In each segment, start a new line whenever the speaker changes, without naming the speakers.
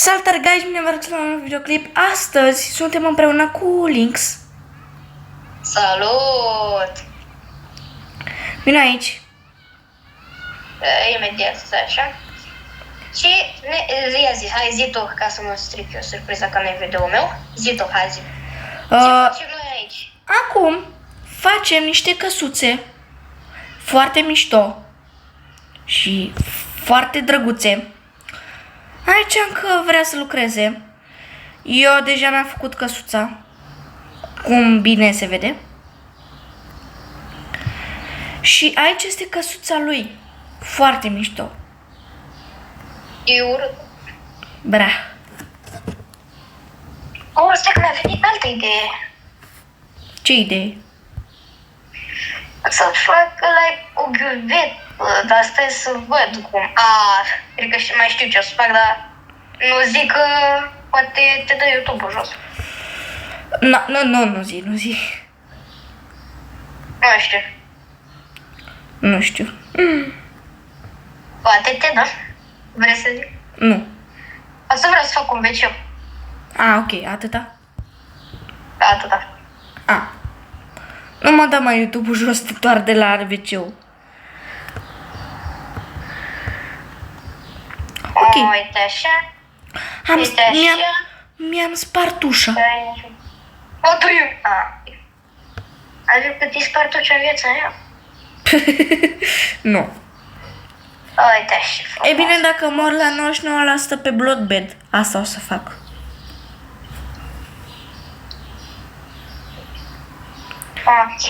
Salutare, guys, bine v-ați la un videoclip. Astăzi suntem împreună cu Lynx.
Salut!
Vino aici.
Imediat, stai așa. Și ia zi, hai zi tu, ca să mă stric eu surpriza că nu e video meu. Zi tu, hai zi. Ce facem noi aici?
Acum facem niște căsuțe foarte mișto și foarte drăguțe. Aici încă vrea să lucreze. Eu deja mi-am făcut căsuța, cum bine se vede. Și aici este căsuța lui, foarte mișto.
E urât.
Bra.
O, stai că mi-a venit altă idee.
Ce idee?
Să fac o ghiuvetă, dar stai să văd cum. Cred că mai știu ce o să fac, dar nu zic că poate te dă YouTube-ul jos.
Nu zi.
Nu știu.
Nu știu.
Poate te dă. Vrei să zic?
Nu.
O să vreau să fac un wc.
Ok, atâta?
Atâta.
Nu mă dă mai YouTube-ul jos doar de la WC-ul. Ok.
Uite așa. Uite așa.
Mi-am spart ușa.
O, tu eu. Adică că ți spart ușa în viața aia?
Nu.
Uite așa.
E bine, dacă mor la 99% pe bloodbed, asta o să fac.
Ok.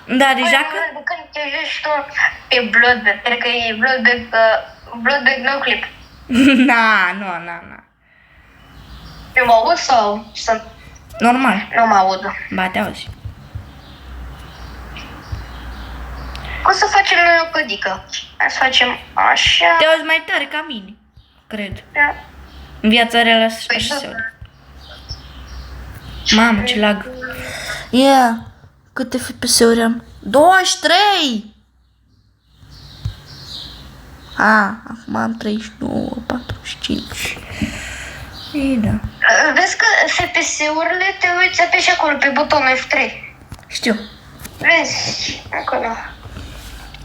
Da, deja că...
De când te joci tu pe Bloodbed, cred că e Bloodbed no clip.
Nu.
Eu mă aud sau sunt?
Normal.
Nu mă aud.
Ba, te auzi.
Cum să facem noi o cădică? Hai să facem așa.
Te auzi mai tare ca mine, cred. În viața reală așa se aude. Mamă, ce lag. Câte FPS-uri am? 23! Acum am 39, 45. Ei, da.
Vezi că FPS-urile te uiți apeși acolo pe butonul F3.
Știu.
Vezi? Acolo.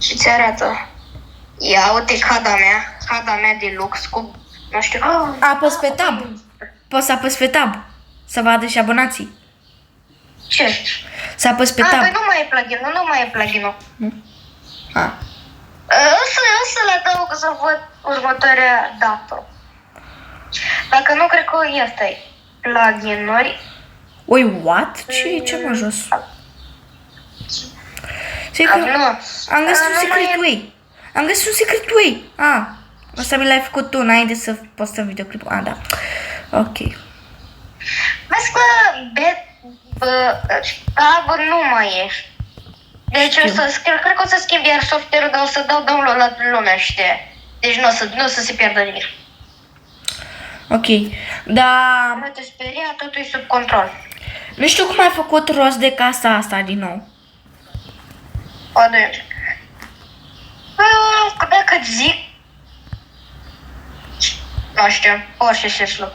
Și ți arată. Ia uite hada mea de lux cu, nu știu.
Apăs pe tab. Poți să apăs pe tab. Să vadă și abonații.
Ce?
Să apăs pe tab.
Păi nu mai e plugin-ul, nu mai e plugin-ul. O să-l adaug să văd următoarea dată. Dacă nu, cred că ăsta e plugin-uri.
Oi, what? Ce mă jos? Zic că am găsit un secret way. Am găsit un secret way. Asta mi l-ai făcut tu înainte să postăm videoclipul. Da. Ok.
Vezi că tab nu mai e. Deci cred că o să schimb iar software-ul, dar o să dau download la lumea și de. Deci nu o să se pierdă nimic.
Ok. Dar
Nu te speria, totul e sub control.
nu știu cum ai făcut rost de casa asta din nou.
Dacă zic, nu știu, pur și simplu.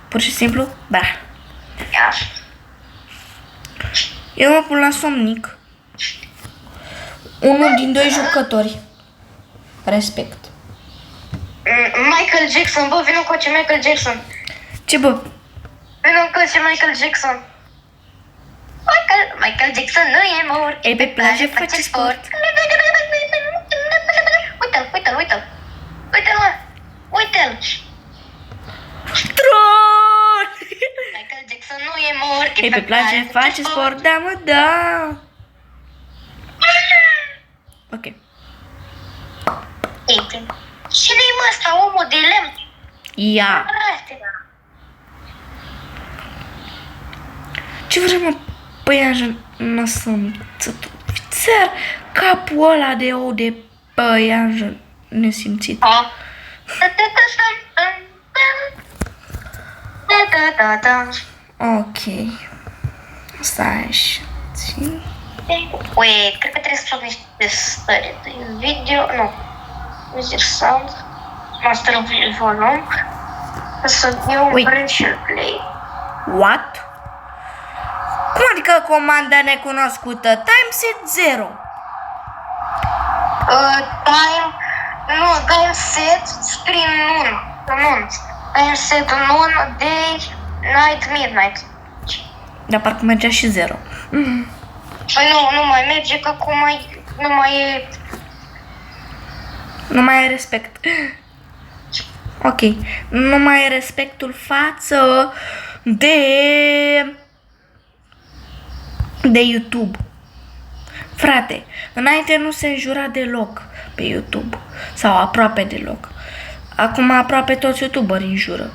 Pur și simplu? Da.
Ia.
Eu mă pun la somnic. Unul din doi jucători. Respect.
Michael Jackson, bă, vină cu ce Michael Jackson.
Ce bă?
Vină cu ce Michael Jackson. Michael Jackson nu e mort.
E pe plajă, face sport.
Uite-l. Uite-l, Uite-l.
Troll!
Michael Jackson nu e mort.
E pe plajă, face sport. Da, mă, da. Ok.
Cine-i mă ăsta, omul de lemn?
Ia. Ce vrei, mă, păianjă năsămțătul? Țăr capul ăla de ou de păianjă nesimțit. Ok. Stai așa.
Ui, cred că trebuie să fac niște stări de video, nu. Music sound, master of volume. Să eu
Wait.
prind și play.
What? Cum adică comanda necunoscută? Timeset 0.
Time set screen noon. Time set noon, day, night, midnight.
Dar parcă mergea și 0.
Păi nu mai merge, că acum nu mai e...
Nu mai ai respect. Ok. Nu mai ai respectul față de YouTube. Frate, înainte nu se înjura deloc pe YouTube. Sau aproape deloc. Acum aproape toți YouTuberii înjură.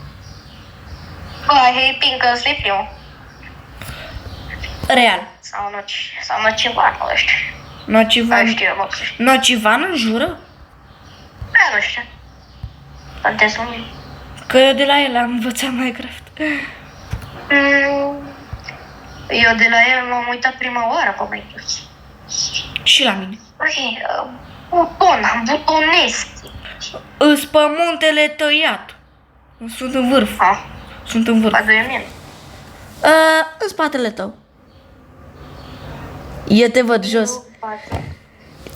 Bă, Hiping, că ăsta e primul.
Real.
Sau nocivan, nu știu.
Nocivan.
Nu știu, mă.
Nocivan înjură?
Nu știu. Contestul meu.
Că eu de la el am învățat Minecraft.
Eu de la el m-am uitat prima oară pe Minecraft.
Și la mine.
Ok, butonesc.
Îs pămuntele tăiat. Sunt în vârf. Sunt în vârf.
Paduie mine.
În spatele tău. Eu te văd jos.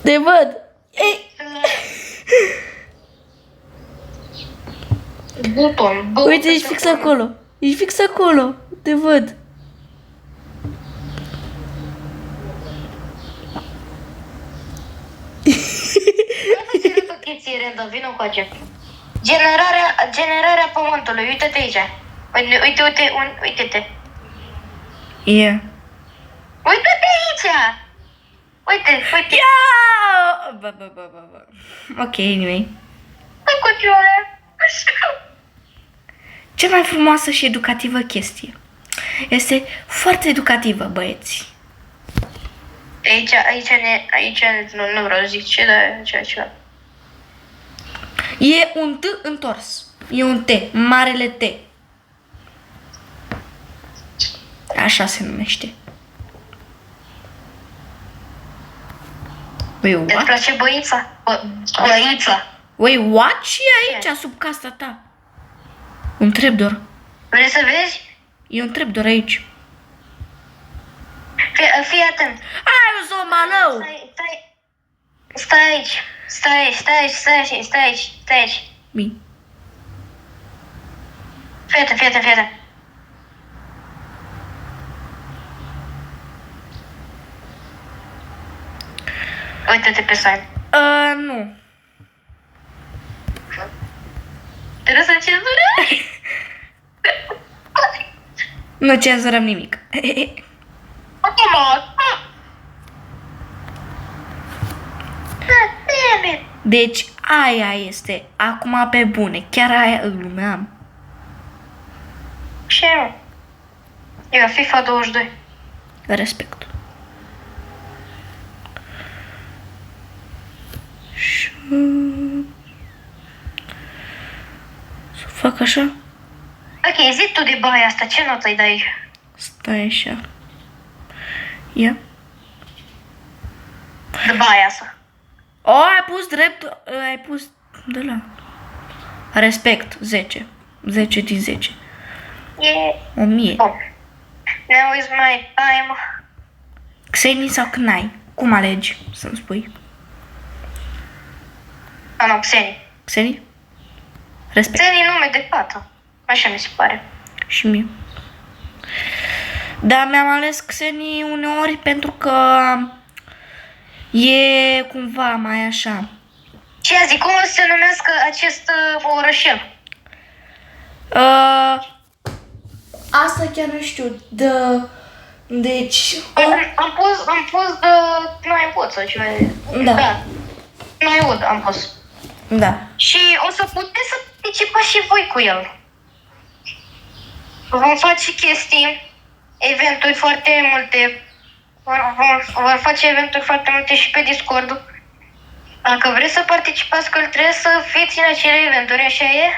Te văd. Ei.
Buton.
Uite, ești fix acolo. Ești fix acolo. Te văd.
Vină cu acea. Generarea pământului. Uite-te aici. Uite-te.
Yeah.
Uite-te aici. Uite.
Ia! Bă. Ok, anyway.
Hai cu cioare.
Cea mai frumoasă și educativă chestie. Este foarte educativă, băieți.
Aici nu vreau să zic ce, dar ceva.
E un T întors. E un T. Marele T. Așa se numește. Wait,
Îți
what?
place băița? Băița.
Wait, what? Și e aici, sub casa ta? Un trapdoor.
Vrei să vezi?
E un trapdoor aici.
Fii atent.
Ai, eu sunt malău!
Stai aici.
Bine.
Fii atent. Uite-te pe site.
Nu.
Trebuie să cenzurăm?
Nu cenzurăm nimic. Deci aia este. Acum pe bune. Chiar aia îl glumeam.
Și eu. Eu, FIFA 22.
Respect. Și... Să fac așa?
Ok, zi tu de baia asta, ce notă îi dai?
Stai așa. Ia.
De baia asta.
O, ai pus drept. Ai pus de la. Respect. 10. 10 din 10.
E...
1000.
Bun. Now is my time.
Xeni sau Knai? Cum alegi să-mi spui?
Nu, Xeni.
Xeni? Respect.
Xeni nume de fată. Așa mi se pare.
Și mie. Dar mi-am ales Xeni uneori pentru că e cumva mai așa.
Ce zic, cum o să se numească acest orășel?
Asta chiar nu știu. Deci...
Am pus de Naiud sau ceva.
Da.
Naiud am pus.
Da.
Și o să puteți să participați și voi cu el. Vom face chestii, eventuri foarte multe. Vor face eventuri foarte multe și pe Discord. Dacă vreți să participați, că trebuie să fiți în acele eventuri, așa e?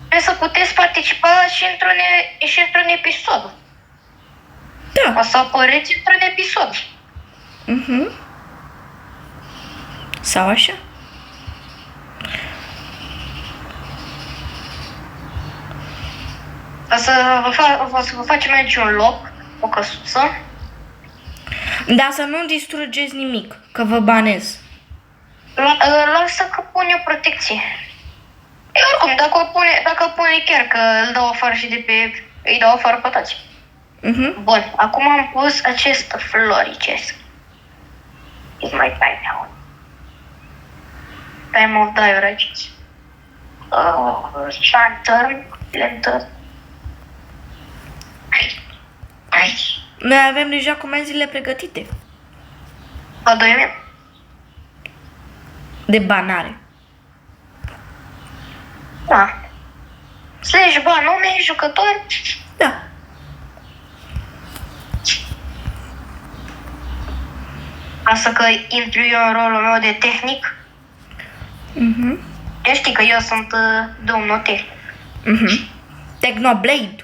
Trebuie să puteți participa și într-un episod.
Da.
O să apăreți într-un episod.
Sau așa?
Să vă facem aici un loc, o căsuță.
Dar să nu distrugeți nimic, că vă banez.
Lasă că pune o protecție. E oricum, dacă pune chiar că îl dau afară și îi dau afară pe toți. Bun, acum am pus acest floricesc. It's my time now. Time of direct. Lantern. Aici.
Noi avem deja comenzile pregătite.
Vă doim?
De banare.
Da. Slash ba nume, jucător.
Da.
Asta că intru eu în rolul meu de tehnic. Eu știi că eu sunt domnul tehnic.
Technoblade.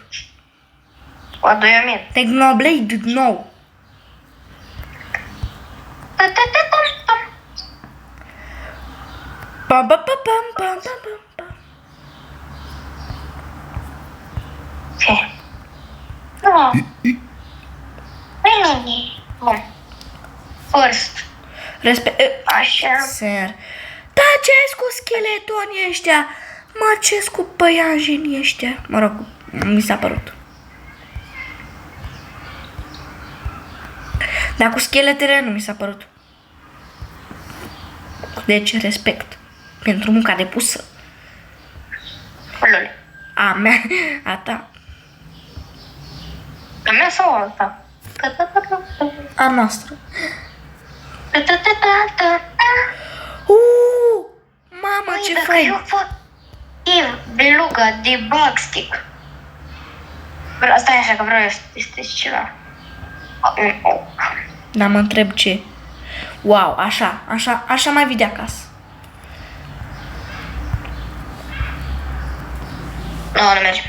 What do you mean?
Technoblade nou. Pam, pam, pam, pam, pam, pam, pam.
Ce? Nu. Bun. First. Așa.
Ser. Da, ce-ai cu scheletonii ăștia? Mă, ce-s cu păianjenii ăștia? Mă rog, mi s-a părut. Dar cu scheletele nu mi s-a părut. Deci, respect pentru munca depusă.
Lol.
A mea, a ta.
A mea sau a ta?
A noastră. Mamă, ce
Dacă
fain!
eu fac beluga de bug stick. Stai așa că vreau să testez ceva. Un oak.
Dar mă întreb ce. Wow, așa mai vii de acasă.
Nu merge.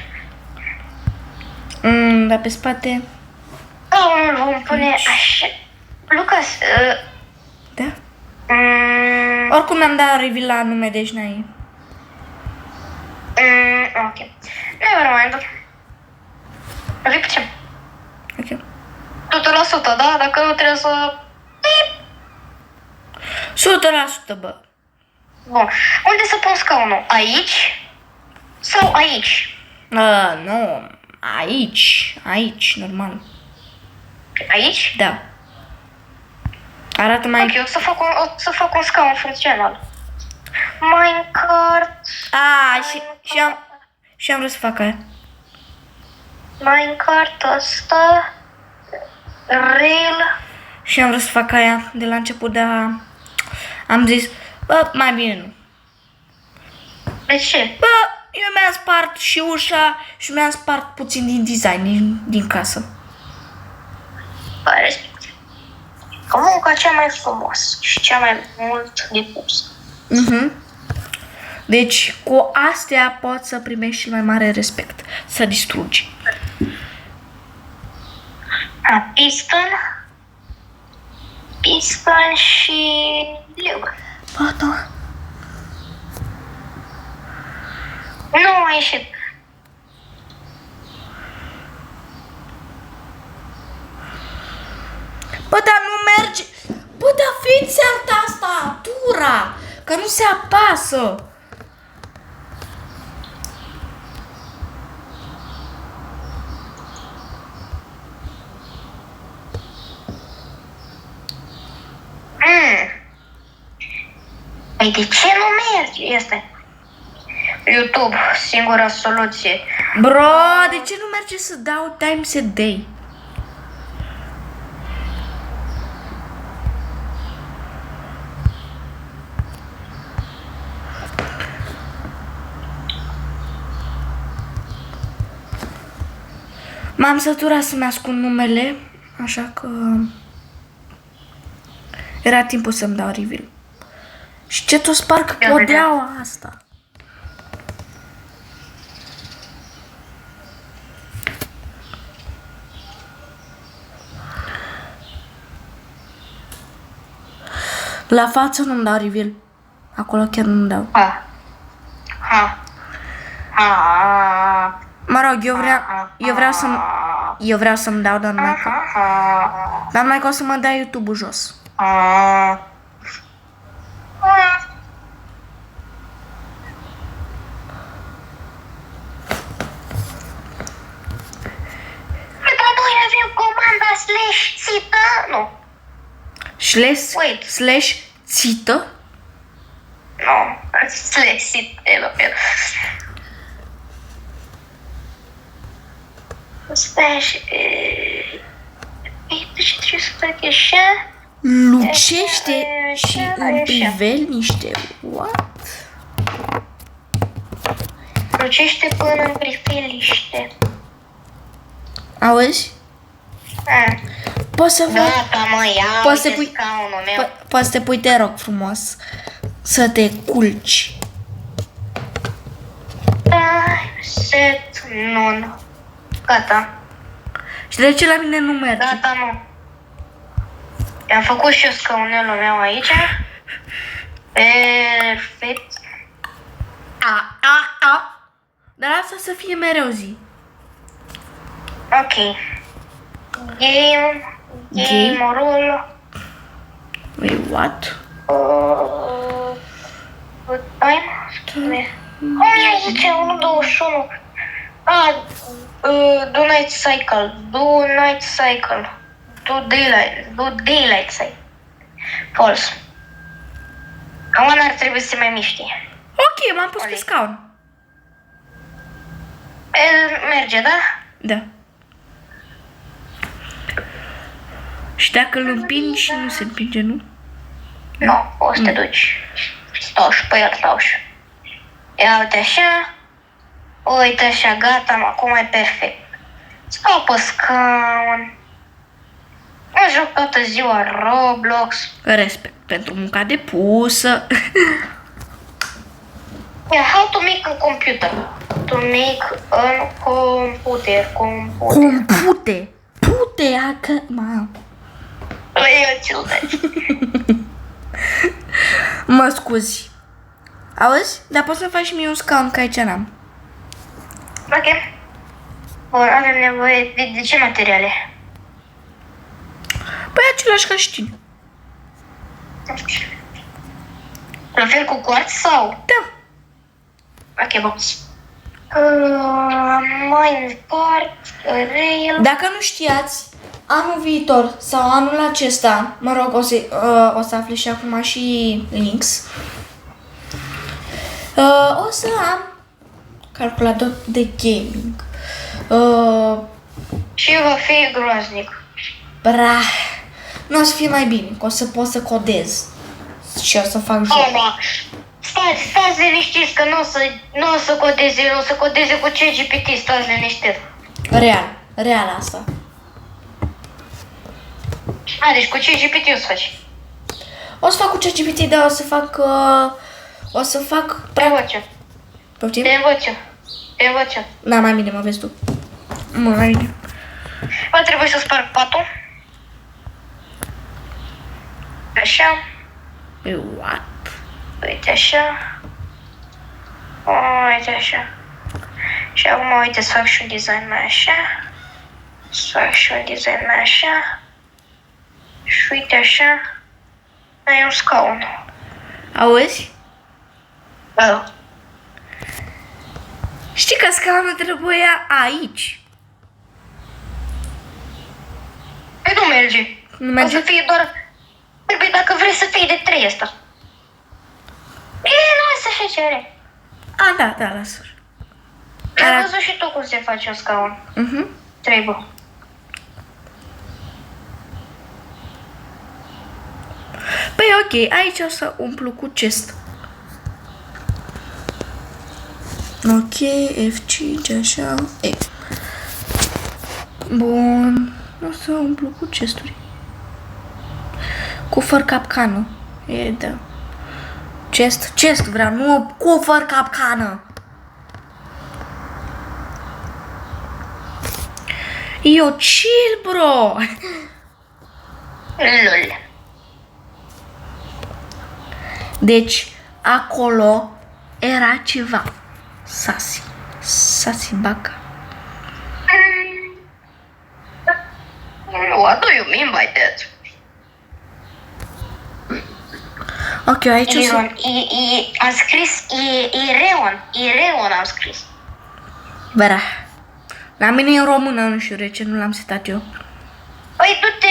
Dar pe spate...
Îl vom pune așa. Lucas,
Da? Oricum mi-am dat reveal la nume, deci n-ai...
ok. Nevermind. Repetem.
Ok.
100%, da? Dacă nu trebuie să...
100%, bă.
Bun. Unde să pun scaunul? Aici? Sau aici?
Nu. Aici, normal.
Aici?
Da. Arată mai...
Ok, o să fac un scaun funcțional. Minecart.
Și am vrut să fac aia.
Minecart ăsta. Rail.
Și am vrut să fac aia de la început, dar am zis, bă, mai bine nu.
De ce?
Bă, eu mi-am spart și ușa și mi-am spart puțin din design din casă.
Respect. Că munca cea mai frumoasă și cea mai mult de pus.
Deci, cu astea poți să primești cel mai mare respect. Să distrugi.
Piston și leu.
Bă, da.
Nu a ieșit.
Bă, dar nu merge. Bă, dar fiți tastatura, că nu se apasă.
Păi de ce nu merge? Este YouTube, singura soluție.
Bro, de ce nu merge să dau times a day? M-am săturat să-mi ascund numele, așa că era timpul să-mi dau reveal. Și ce tot sparg podeaua asta? La față nu-mi dau reveal. Acolo chiar nu-mi dau. Mă rog, eu vreau să-mi dau, dar numai că o să mă dai YouTube-ul jos.
Dar noi avem comanda /țită, nu.
Slash țită?
Nu, /țită, Slash... De ce trebuie să fac așa?
Lucește și îmi privelniște. What?
Lucește până în priveliște.
Auzi? Poți să fac...
Gata, mă, ia
Poți să
uite
pui...
scaunul meu.
Poți să te pui, te rog frumos, să te culci.
Set non. Gata.
Și de ce la mine nu merge?
Gata, nu. I-am făcut și eu scaunelul meu aici. Perfect.
Dar asta să fie mereu zi.
Ok. Game-ul.
Wait, what?
Good time. Cum e aici? 1.21. Do night cycle. Do night cycle. Do daylight cycle. False. Acum n-ar trebui să se mai miște.
Ok, m-am pus pe scaun.
Merge, da?
Da. Și dacă îl împingi, nu se împinge, nu?
Nu, o să te duci. Stau și pe el, stau și. Ia uite așa. Uite așa, gata, acum e perfect. Stau pe scaun. Mă joc toată ziua Roblox.
Respect pentru munca depusă.
Yeah, how to make a computer. To make a computer.
Compute. Pute, acă... Ma.
Eu ciudăci.
Mă scuzi. Auzi? Dar poți să faci mie un scaun, că aici n-am.
Ok. Bun, avem nevoie de ce materiale?
Păi același ca și tine.
La fel cu quartz sau?
Da.
Ok, bun. Mai departe, rail.
Dacă nu știați, anul viitor sau anul acesta, mă rog, o să afli și acum și links, o să am calculator de gaming.
Și va fi groaznic.
Nu o să fie mai bine, că o să pot să codez și o să fac joc.
Stați liniștiți că nu o să codeze, o să codeze cu ChatGPT, stați liniștiți.
Real asta.
Deci cu ChatGPT o să faci.
O să fac cu ChatGPT, dar o să fac...
Te învăț eu.
Poftim?
Te învăț eu.
Da, mai bine, mă vezi tu. Mai bine.
Va trebui să sparg patul. Așa.
What?
Uite așa. Uite așa. Și acum uite să fac și un design mai așa. Să fac și un design mai așa. Și uite așa. Ai un scaun.
Auzi?
Da.
Știi că scaunul trebuia aici.
Păi nu merge.
Nu merge?
O să fie doar... Trebuie dacă vrei să fie de 3 asta. Lasă așa ce are.
Da, lasă.
Ai văzut și tu cum se face un scaun. Trebuie.
Păi ok, aici o să umplu cu chest. Ok, F5, așa. Bun. O să umplu cu chesturi. Cu fără capcană. Da. Chest vreau, nu cu fără capcană. Eu chill, bro.
Lol.
Deci, acolo era ceva. Sasi Baca.
What do you mean by that?
Ok, aici o să...
Iron. Am scris Ireon am scris.
Vera. La mine e în română, nu știu de ce nu l-am setat eu.
Păi du-te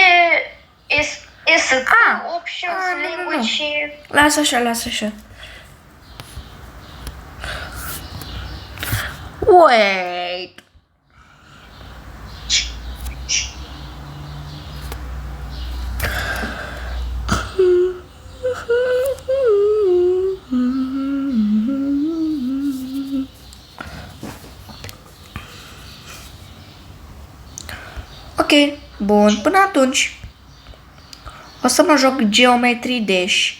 options,
nu,
language și...
Lasă așa. Wait. Ok, bun, până atunci o să mă joc Geometry Dash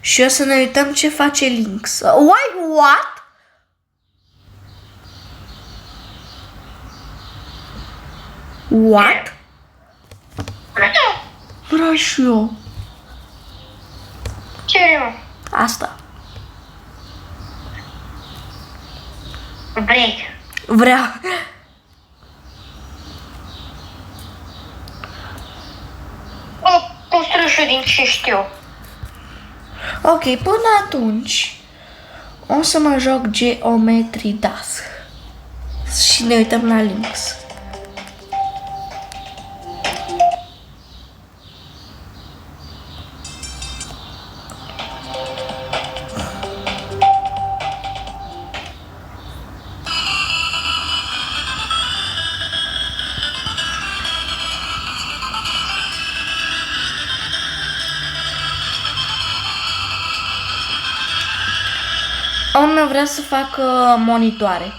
și o să ne uităm ce face Lynx. What? What? Vreau și eu.
Ce vrei, mă?
Asta.
Break.
Vreau.
Construi și eu din ce știu.
Ok, până atunci o să mă joc Geometry Dash și ne uităm la Lynx. Omul meu vrea să facă monitoare.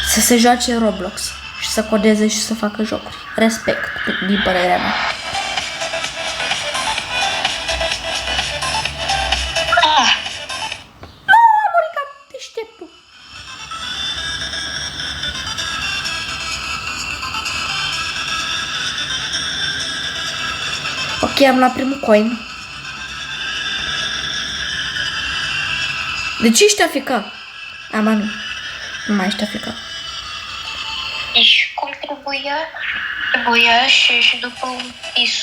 Să se joace Roblox și să codeze și să facă jocuri. Respect, din părerea mea. Nu, am murit ca deșteptul. Ok, am luat primul coin. De ce ești aficat? Ama nu. Nu mai ești aficat.
Deci cum trebuia și după un pis.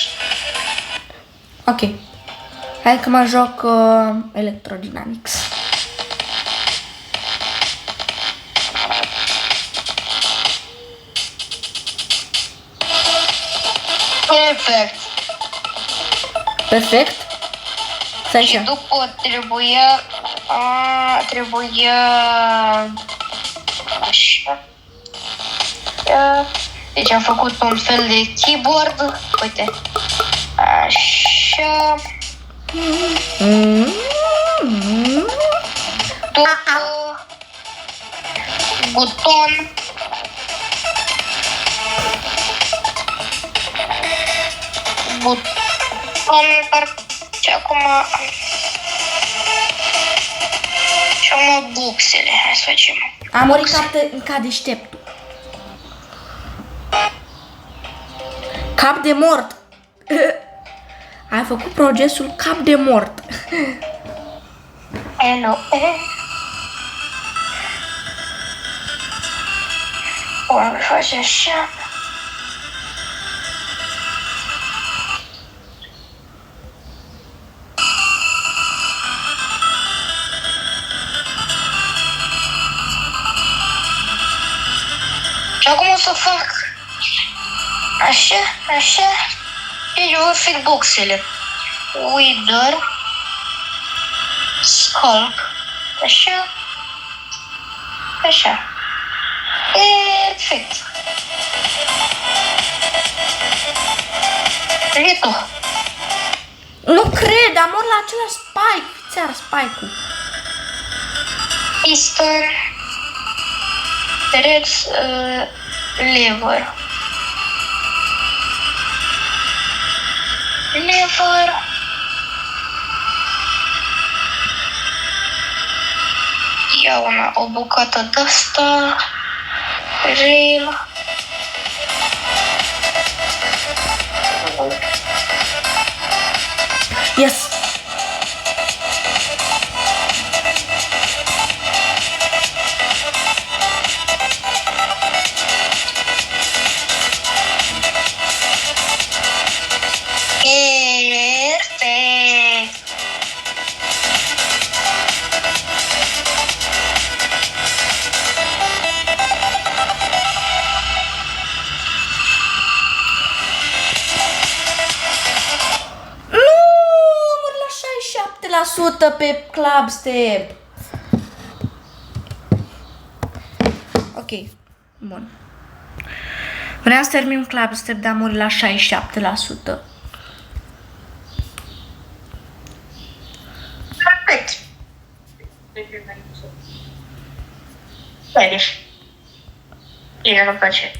Ok. Hai că mă joc Electrodynamics.
Perfect.
Perfect? Stai
Și
așa.
după trebuia așa. Deci am făcut un fel de keyboard. Uite. Așa. După buton. Și acum buxele. Hai să facem.
Am murit ca deșteptul. Cap de mort. Ai făcut procesul cap de mort.
Hello. O face așa. Și acum o să fac așa, așa, și vor fi boxele. Wither, Skulk, așa, așa. Perfect. E tu.
Nu cred, am mort la același spike. Ți-ar spike-ul.
Piston, Rex, lever. Lever. Iau o bucată de asta. Rail.
Yes. 100 pe Clubstep. Ok, bun. Vreau să termin Clubstep, dar am murit la 67%.
Perfect. Bine. Bine, nu-mi place.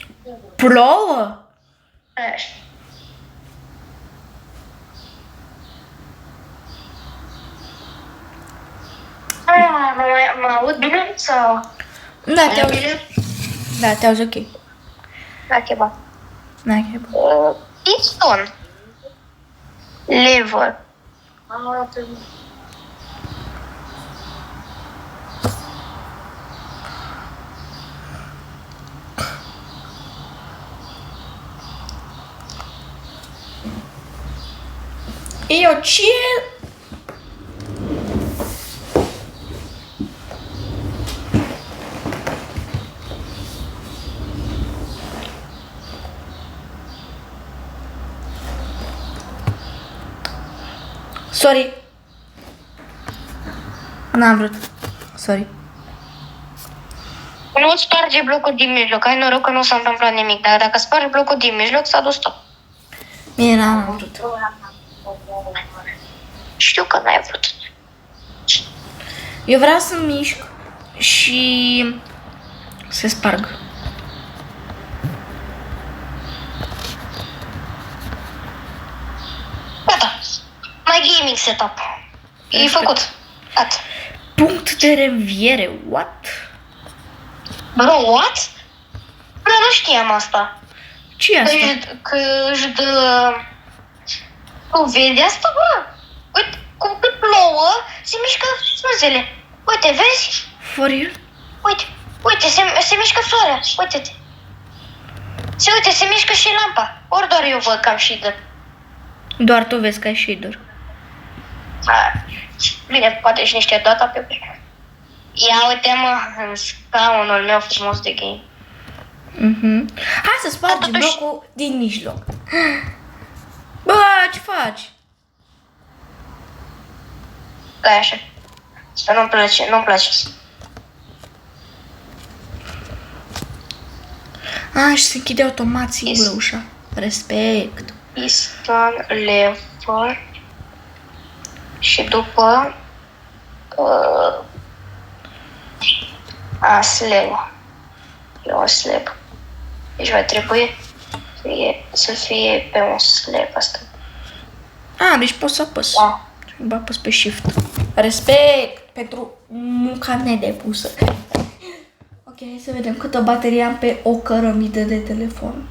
Plouă?
Mă aud bine sau?
Da, te auzi. Da, te auzi ok.
Da, cheba.
Da, ok, bun.
Piston. Lever.
Eu ce? Sorry. N-am vrut. Sorry.
Nu sparge blocul din mijloc. Ai noroc că nu s-a întâmplat nimic. Dar dacă spargi blocul din mijloc, s-a dus tot.
Mie n-am vrut.
Știu că n-ai vrut.
Eu vreau să mișc și se sparg.
Gata. Mai gaming setup. E făcut. Gata.
Punct de reînviere. What?
Bro, what? Bro, nu știam asta.
Ce e asta?
Că își dă... Tu vezi asta, bă? Uite, cum cât plouă, se mișcă smâzele. Uite, vezi?
For real?
Uite, se mișcă floarea. Uite-te. Uite, se mișcă și lampa. Ori doar eu văd că am și de...
Doar tu vezi că ai shader.
Bine, poate și niște data pe... Ia uite-mă în scaunul meu frumos de game.
Hai să spargem
Totuși-
blocul din mijloc. Bă, ce faci?
Da, așa. Asta nu-mi place, nu-mi place.
Și se închide automat singură ușa. Respect.
Piston, lever și după slab. E o slab. Deci va trebui să fie pe un slab asta.
Deci pot să apăs.
Da.
Bă, apăs pe shift. Respect pentru munca nedepusă. Ok, hai să vedem câtă baterie am pe o cărămidă de telefon.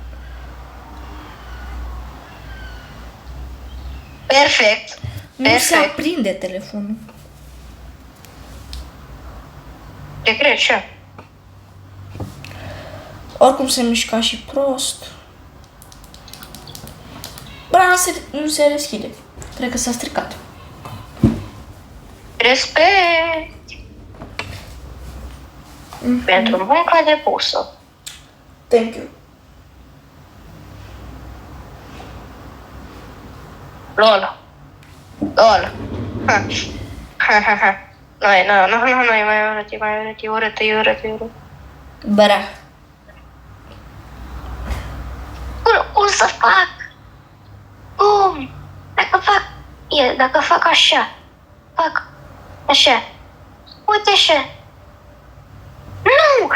Perfect.
Nu se
Perfect.
aprinde telefonul.
Te cred și eu.
Oricum se mișca și prost. Bra, nu se deschide. Cred că s-a stricat.
Respect. Pentru munca depusă.
Thank you.
LOL. Ha. Nu, mai urât.
Bra.
Cum să fac? Cum? Dacă fac așa. Fac așa. Uite așa. Nu!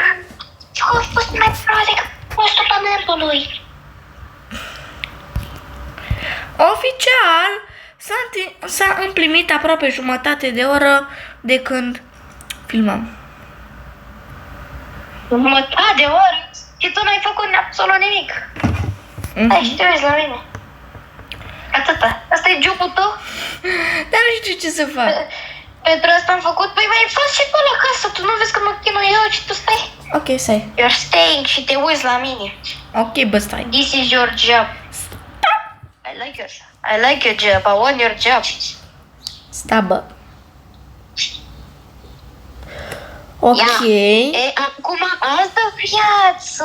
Eu am fost mai prost decât postul pământului.
Oficial s-a împlinit aproape jumătate de oră de când filmam.
Jumătate de oră? Și tu n-ai făcut absolut nimic. Hai și te uiți la mine. Atâta. Asta e jobul tău?
Dar nu știu ce să fac.
Pentru asta am făcut. Păi mai faci și tu la casă. Tu nu vezi că mă chinui eu și tu stai?
Ok, stai.
You're staying și te uiți la mine.
Ok, bă, stai.
This is your job. I like your job. I want your job.
Sta, bă. Ok.
E, acum altă viață.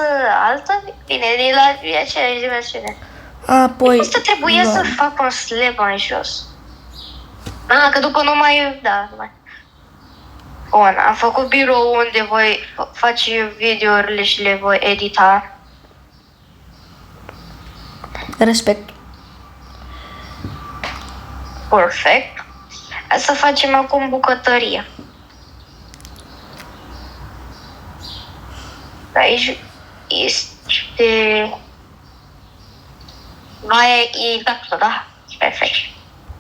Bine, e la aceeași dimensiune.
Apoi...
Asta trebuie
da.
să fac un slab mai jos. Că după nu mai... Da, nu mai... Bun, am făcut birou unde voi face videourile și le voi edita.
Respect.
Perfect. Hai să facem acum bucătărie. Aici este... Aia e exact, da? Perfect.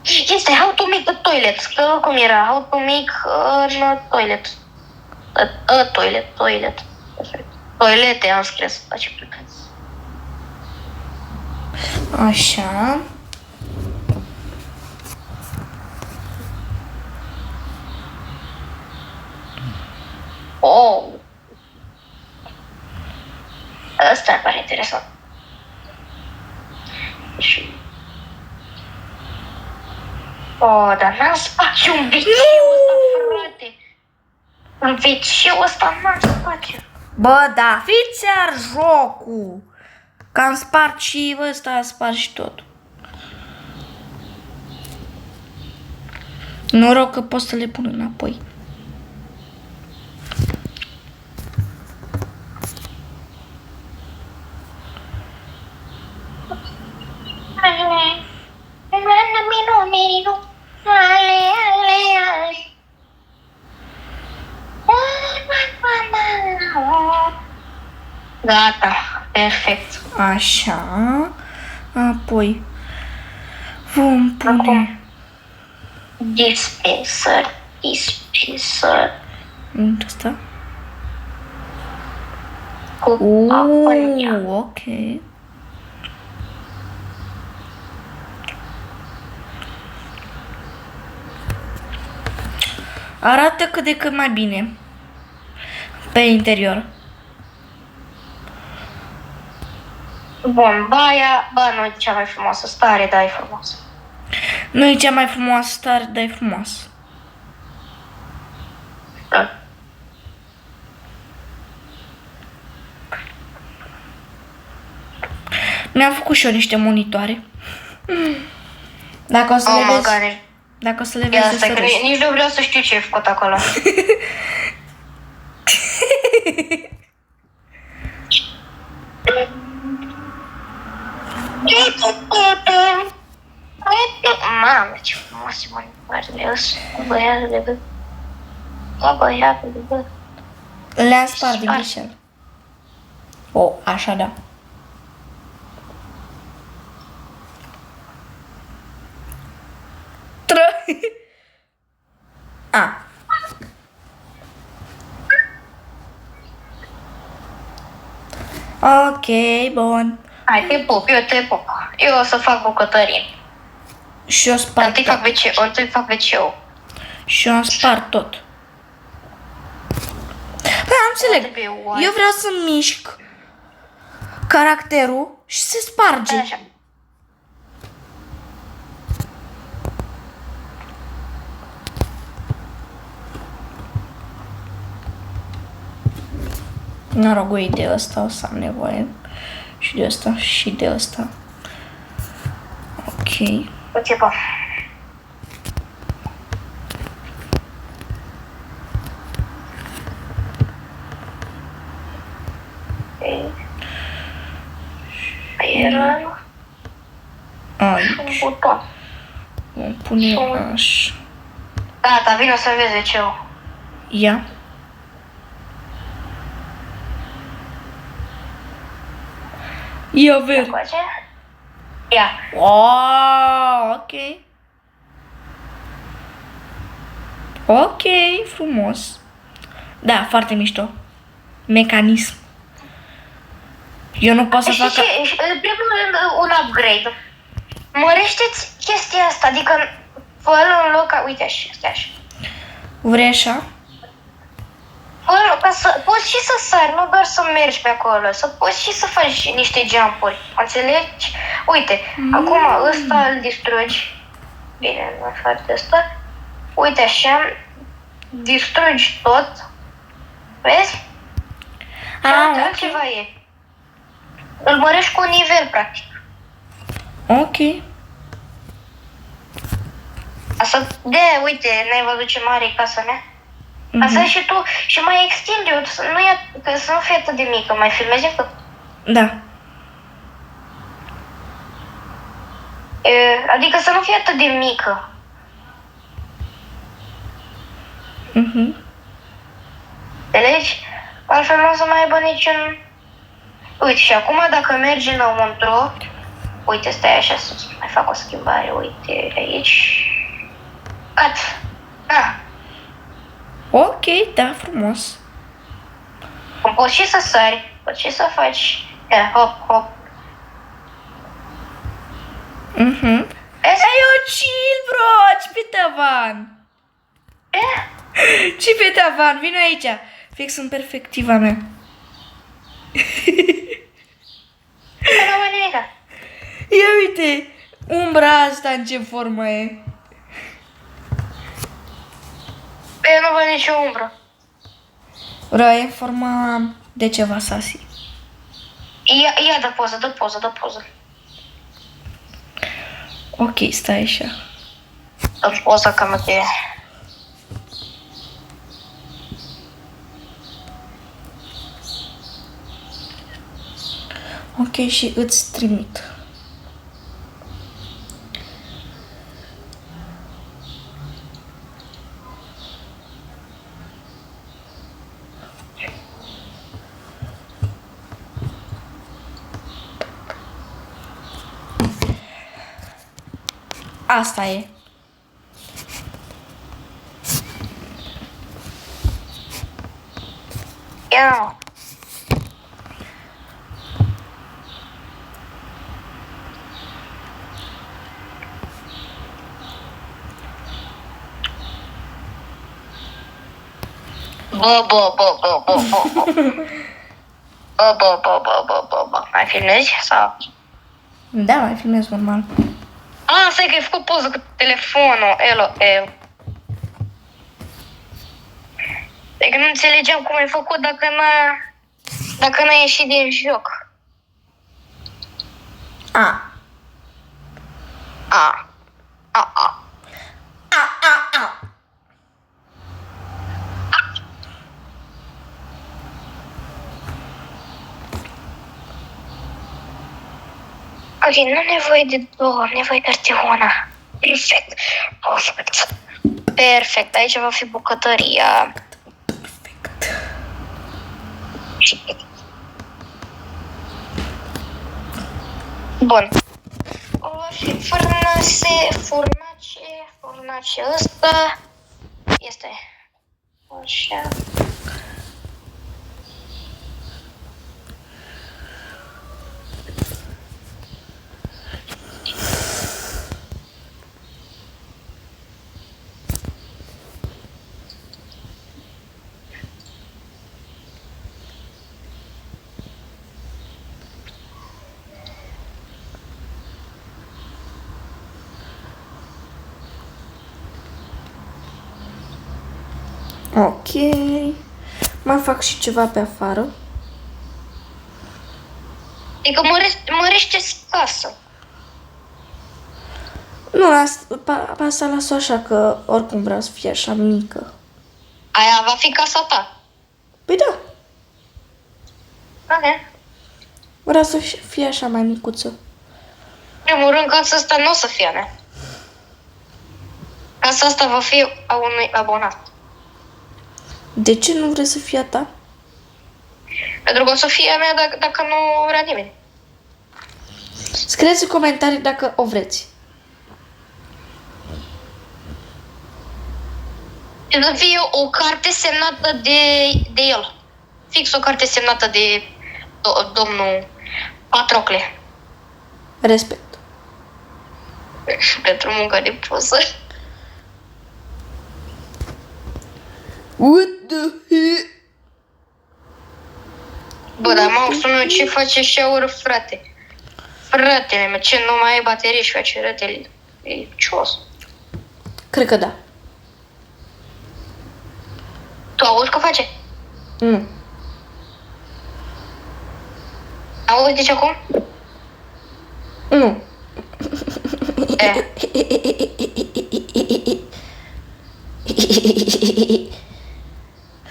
Este how to make a toilet. Că cum era? How to make a toilet. A toilet. Perfect. Toilete am scris.
Așa.
Oh! Asta pare interesant. Oh, dar n-am spațiu în WC-ul ăsta, frate. În WC-ul ăsta n-am spațiu.
Bă, da, fiți iar jocul. Că am spart și ăsta, am spart și tot. Noroc că pot să le pun înapoi.
Gata, perfect.
Așa. Apoi vom pune...
Acum. Dispenser.
Unde ăsta?
Cu apă în ea.
Ok. Arată cât de cât mai bine pe interior.
Bun, baia, nu e cea mai frumoasă stare, dar e frumoasă.
Nu e cea mai frumoasă stare, dar e frumoasă.
Da.
Mi-am făcut și eu niște monitoare. Dacă o să le vezi,
Măgare.
dacă o să le
Ia
vezi,
asta,
să
că
râzi.
nici nu vreau să știu ce ai făcut acolo. Mamă, ce frumos monitoarele ăstea. Băiatule, bă. Băiatule, bă.
Le-am spart din greșeală. O, așa da. A. Ok, bun.
Hai, te pup, eu te pup. Eu o să fac bucătărie.
Și eu spart
Întâi
tot.
fac WC, întâi fac WC-ul.
Și eu am spart tot. Da, am înțeleg. Eu vreau să mișc caracterul și se sparge.
Așa.
Noroc, de asta o să am nevoie. Și de asta și de asta. Ok.
Uite, bă. Era
Aici.
un buton.
Vom pune așa.
Gata, vino să vezi WC-ul.
Ia. Ia ver.
Încoace. Ia.
Oh, ok. Ok, frumos. Da, foarte mișto. Mecanism. Eu nu pot să
Știi
fac...
ce? În primul rând, un upgrade. Mărește-ți chestia asta, adică fă-l în loc, uite așa, stai așa.
Vrei așa?
Fă-l, ca să poți și să sari, nu doar să mergi pe acolo, să poți și să faci niște jumpuri, înțelegi? Uite, acum ăsta îl distrugi. Bine, nu foarte ăsta. Uite așa, distrugi tot. Vezi?
Ah,
Altceva e. Îl mărești cu un nivel, practic.
ok.
Asta, uite, n-ai văzut ce mare e casa mea? Asta și tu, și mai extinde-o, nu e, că să nu fie atât de mică, mai filmezi încă?
Da.
Adică să nu fie atât de mică. Înțelegi? Altfel nu o să mai aibă niciun... Uite, și acum dacă mergi înăuntru, uite, stai așa să mai fac o schimbare, uite, aici. Cut. Da.
Ok, da, frumos.
Poți și să sari, poți și să faci... hop, hop.
Ai o chill, bro! Ce pe tavan? Ce pe tavan? Vino aici. Fix în perspectiva mea.
Nu mai nimica.
Ia uite, umbra asta în ce formă e.
Eu nu văd nicio umbră.
Bro, e în forma de ceva sasi.
Ia dă poză, dă poză, dă poză.
Ok, stai așa.
Dă poză că nu te...
Ok, și îți trimit. Asta e.
Ia. Bă. Mai filmezi sau?
Da, mai filmez normal.
Stai că ai făcut poză cu telefonul, el. Deci nu înțelegeam cum ai făcut dacă n-ai ieșit din joc.
A.
Ok, nu am nevoie de două, am nevoie de artiona. Perfect, aici va fi bucătăria. Bun. Va fi furnace ăsta. Este. Așa.
Ok. Mai fac și ceva pe afară.
Adică mărește casă.
Nu, pe asta las-o așa, că oricum vreau să fie așa mică.
Aia va fi casa ta.
Păi da,
Ok.
vreau să fie așa mai micuță.
În primul rând, casa asta nu o să fie a mea. Casa asta va fi a unui abonat.
De ce nu vrei să fie a ta?
Pentru că o să fie a mea dacă nu vrea nimeni.
Scrieți în comentarii dacă o vreți.
Să fie o carte semnată de el. Fix o carte semnată de domnul Patrocle.
Respect.
Pentru munca de poză.
What the heck?
Bă, dar mouse-ul meu ce face shower, frate? Fratele meu, ce nu mai ai baterie și face rătele? E cios.
Cred că da.
Tu auzi că face?
Nu.
Auzi deci acum?
Nu.
E.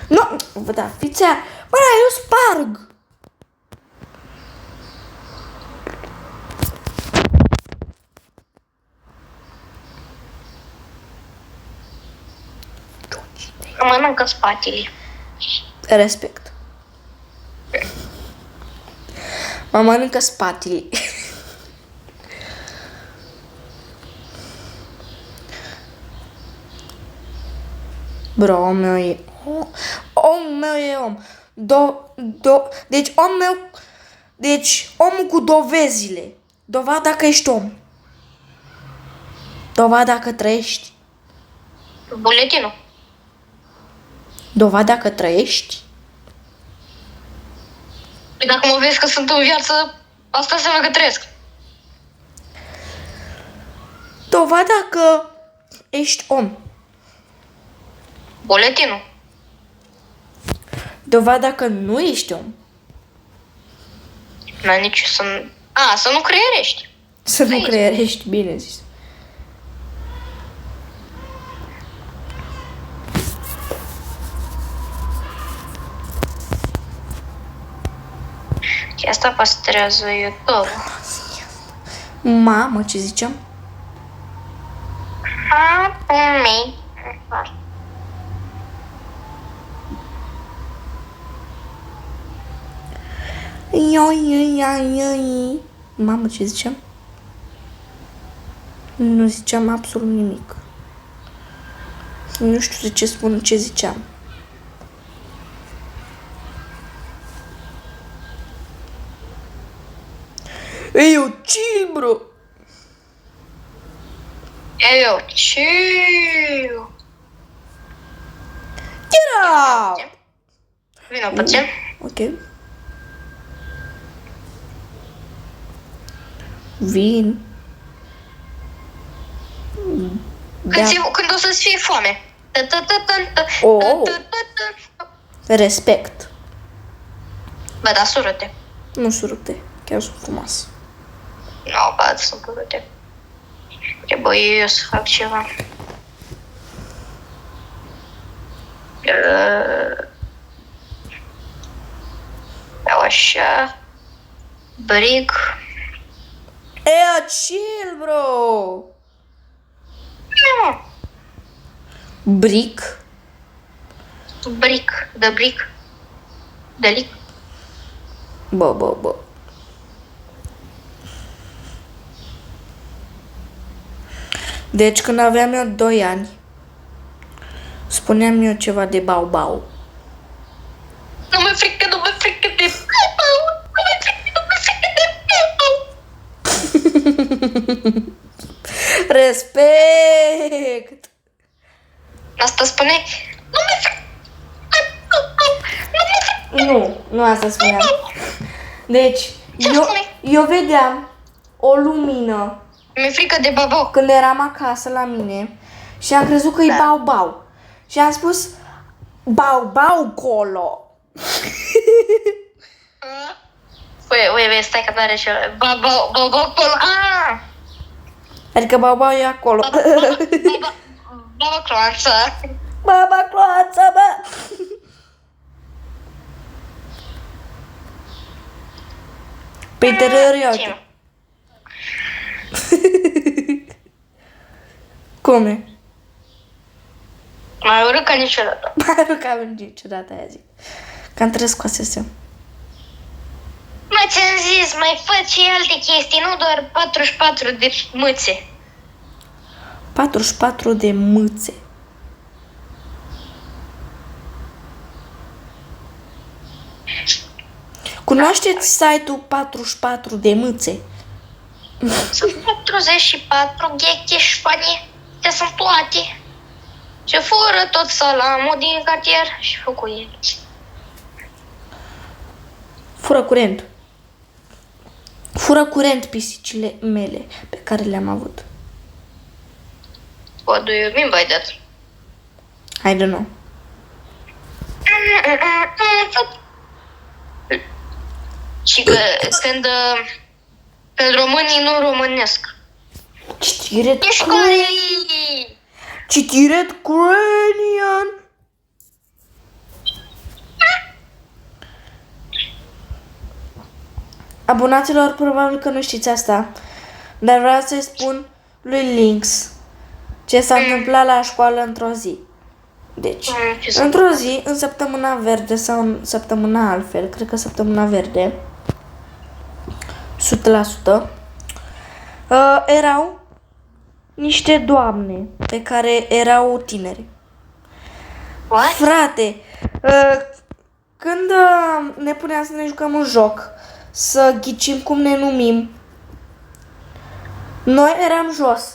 Nu, da, fiți aia. Bă, eu sparg.
Mănâncă spatele.
Respect. Mă mănâncă spatele. Bro, omul meu e... Omul meu e om. Deci omul meu... Deci omul cu dovezile. Dovada că ești om. Dovada că trăiești.
Buletinul.
Dovada că trăiești.
Păi dacă mă vezi că sunt în viață, asta înseamnă că trăiesc.
Dovada că ești om.
Buletinul.
Dovada că nu ești om.
N-ai nici să... să nu creierești.
Să nu creierești, bine zis.
Și asta păstrează YouTube.
Mamă, ce ziceam?
Mei.
Mamă, ce ziceam? Nu ziceam absolut nimic. Nu știu de ce spun ce ziceam. Ei, eu chill, bro!
Eu chill.
Get out!
Vino puțin.
Ok. Vin. Da.
Când o să-ți fie foame.
Oh. Respect.
Bă, dar sură-te.
Nu surute. Chiar sunt frumoasă.
Nu, bă, sunt sură-te. Trebuie eu să fac ceva. Iau așa. Bric.
Ea, chill, bro!
Nu,
Brick.
bric. De bric. De lic.
Bă. Deci când aveam eu 2 ani, spuneam eu ceva de bau-bau.
Nu mi-e frică de bau-bau. Nu mi-e frică de bau-bau.
Respect!
Asta spune? Nu mi-e frică de bau-bau.
Nu asta spuneam. Deci,
Ce spune?
eu vedeam o lumină
Mi-e frică de bau-bau.
când eram acasă la mine și am crezut că e bau-bau. Și am spus, bau-bau colo.
Ui, stai că n-are ceva. Bau-bau,
Adică bau-bau e acolo.
Baba cloanță.
Baba cloață, bă! Păi te uite. Cum e?
Mai urât ca niciodată.
Mai nu cam niciodată aia zic. Că am trăiesc cu astea.
Mă, ți-am zis, mai fă și alte chestii, nu doar 44 de mâțe.
44 de mâțe. Cunoașteți site-ul 44 de mâțe?
Sunt 44 ghecheșpani, te sunt toate. Și fură tot salamul din cartier și făcu el.
Fură curent. Fură curent pisicile mele pe care le-am avut.
What do you mean by that?
I don't know.
Și că când românii nu românesc.
Știre
Ești care?
Citire Cranian. Abonaților, probabil că nu știți asta, dar vreau să-i spun lui Lynx ce s-a întâmplat la școală într-o zi. Deci, într-o zi, în săptămâna verde sau în săptămâna altfel, cred că săptămâna verde, 100%, erau niște doamne pe care erau tineri.
What?
Frate, când ne puneam să ne jucăm un joc, să ghicim cum ne numim, noi eram jos,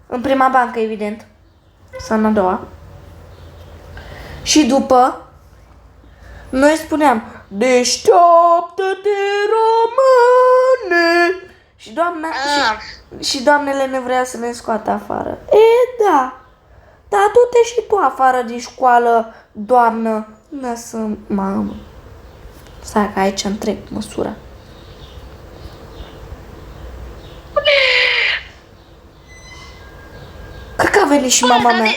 în prima bancă, evident, sau în a doua. Și după, noi spuneam, deșteaptă-te, române! Și doamnele ne vrea să ne scoată afară. E, da. Dar du-te și tu afară din școală, doamnă. Năsă, mamă. Stai că aici întreg măsura. Cred că a venit și mama mea.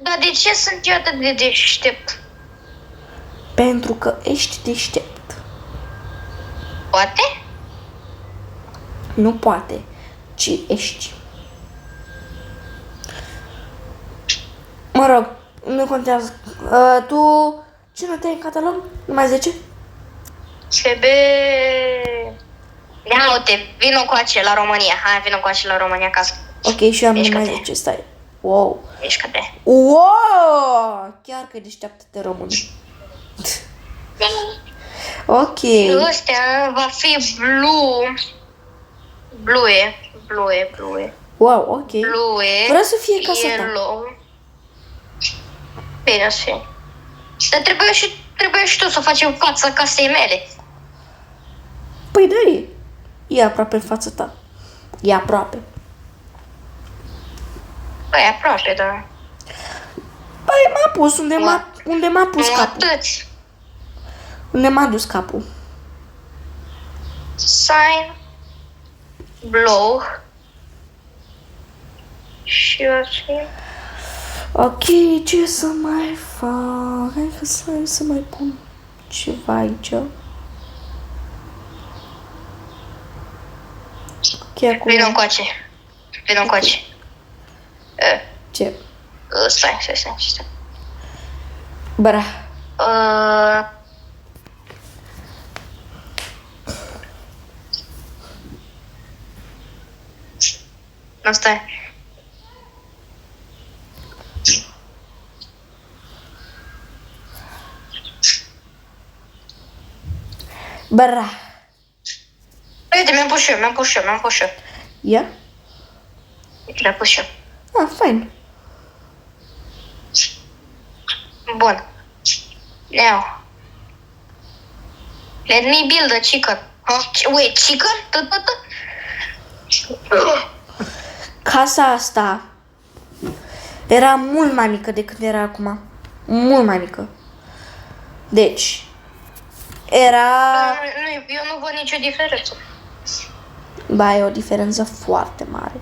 Dar de ce sunt eu atât de deștept?
Pentru că ești deștept.
Poate?
Nu poate, ci ești. Mă rog, nu contează. Tu ce notă ai în catalog? Numai 10?
CB... Ia uite, vino coace la România. Hai, vino coace la România acasă.
Ok, și eu am numai
Mișcă-te.
10, stai. Wow.
Mișcă-te.
Wow! Chiar că deșteaptă-te, români. Ok.
Ăstea va fi blue. Blue.
Wow, ok.
Blue.
Vreau să fie casa ta.
Yellow. Bine, o să fie. Dar trebuie și tu să facem fața casei mele.
Păi da, e aproape în fața ta. E aproape.
Păi, aproape, da.
Păi m-a pus unde m-a pus
Nu
capul.
atât.
Unde m-a dus capul.
Sign. Blow. Și o să...
Ok, ce să mai fac? Hai să mai pun ceva aici. Ok, acum...
Vino încoace.
Ce?
Stai.
Bra.
Nu, stai.
Bra.
Uite, mi-am pus și eu.
Ia?
Uite, le-am pus și eu.
Ah, fain.
Bun. Now. Let me build a chicken. Wait, chicken?
Casa asta era mult mai mică decât era acum. Mult mai mică. Deci, era...
Eu nu văd nicio diferență.
Ba, e o diferență foarte mare.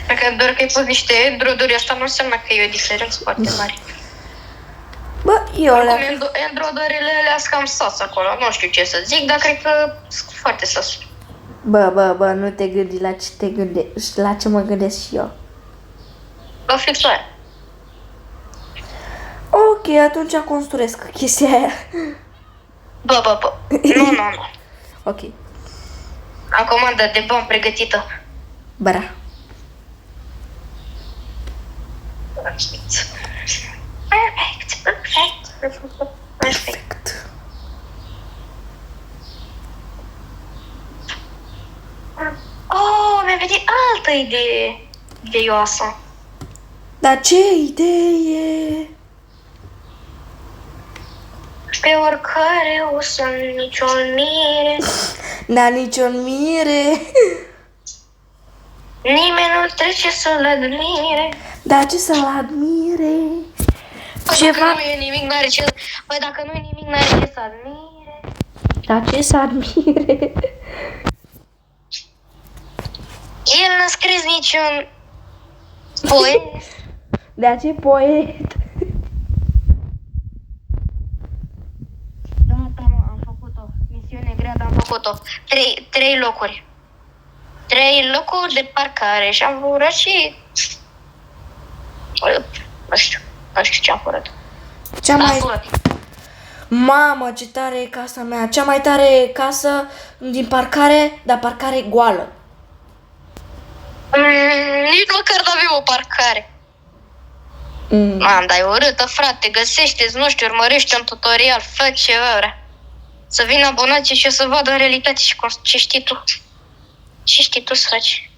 Dacă doar că ai pus niște endroduri, asta nu înseamnă că e o diferență foarte mare.
Bă, eu
Oricum,
le...
endrodurile alea sunt cam sas acolo. Nu știu ce să zic, dar cred că sunt foarte sas.
Bă, nu te gândi la ce te gândești, la ce mă gândesc și eu.
La fix aia.
Ok, atunci construiesc chestia aia.
Bă. Nu.
Ok.
Am comandă de bani pregătită.
Bra.
Perfect. Oh, mi-a venit altă idee ideioasă.
Dar ce idee?
Pe oricare o să nicio mire.
N-a niciun mire.
Nimeni nu trece să-l admire.
Dar ce să-l admire?
Dacă nu e nimic, n-are ce... Păi dacă nu e nimic, n-are ce să admire.
Dar ce să admire?
El n-a scris niciun Poet.
De aceea e poet.
Da, am făcut-o. Misiune grea, dar am făcut-o. Trei locuri. 3 locuri de parcare și am furat și... Nu știu ce am furat.
Cea
Am
mai...
furat.
Mamă, ce tare e casa mea. Cea mai tare casă din parcare, dar parcare goală.
Nici măcar nu avem o parcare. Mam, dar e urâtă, frate, găsește-ți, nu știu, urmărește un tutorial, fă ceva, vrea. Să vină abonații și o să vadă în realitate și ce știi tu. Ce știi tu să faci?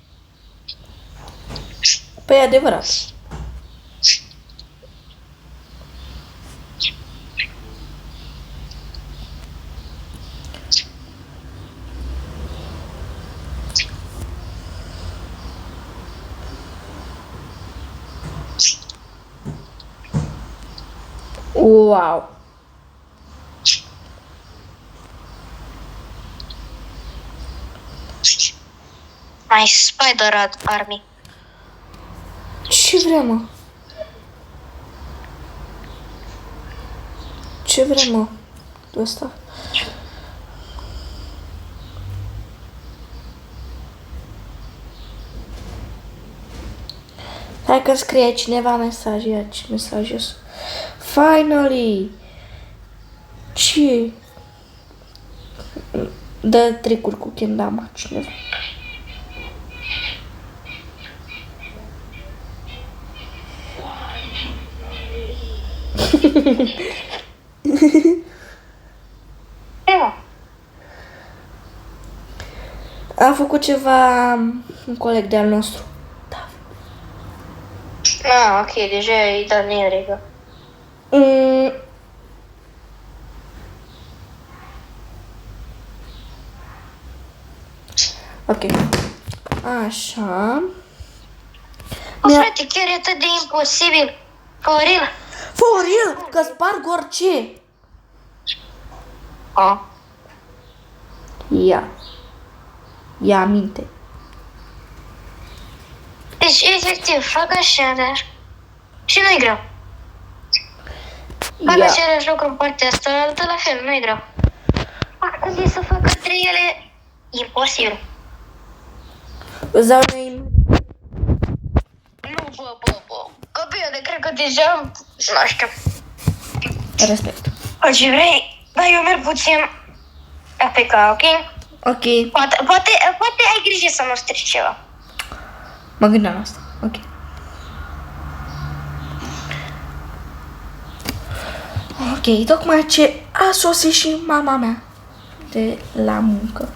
Păi e adevărat. Wow.
Mai Spider Army.
Ce vrem, mă? Ce vrem, mă? Ăsta. Hai că scrie cineva mesaj, ia ce mesaj ăsta. Finally! Ce? Dă tricuri cu kendama cineva. A făcut ceva un coleg de-al nostru. Da.
Ah, ok, deja e dat în regă.
Ok. Așa.
O, frate, chiar e atât de imposibil. For real.
For real, că sparg orice.
A.
Ia aminte.
Deci, efectiv, fac așa, dar... Și nu-i greu. Fac același lucru în partea asta, altă la fel, nu-i greu. Când e să facă 3 ele, imposibil.
Îți dau noi...
Nu, bă. Că bine, cred că deja, nu știu.
Respect.
Ce vrei? Dar eu merg puțin APK, ok?
Ok.
Poate ai grijă să nu strici ceva.
Mă gândeam la asta. Ok. Ok, tocmai ce a sosit și mama mea de la muncă.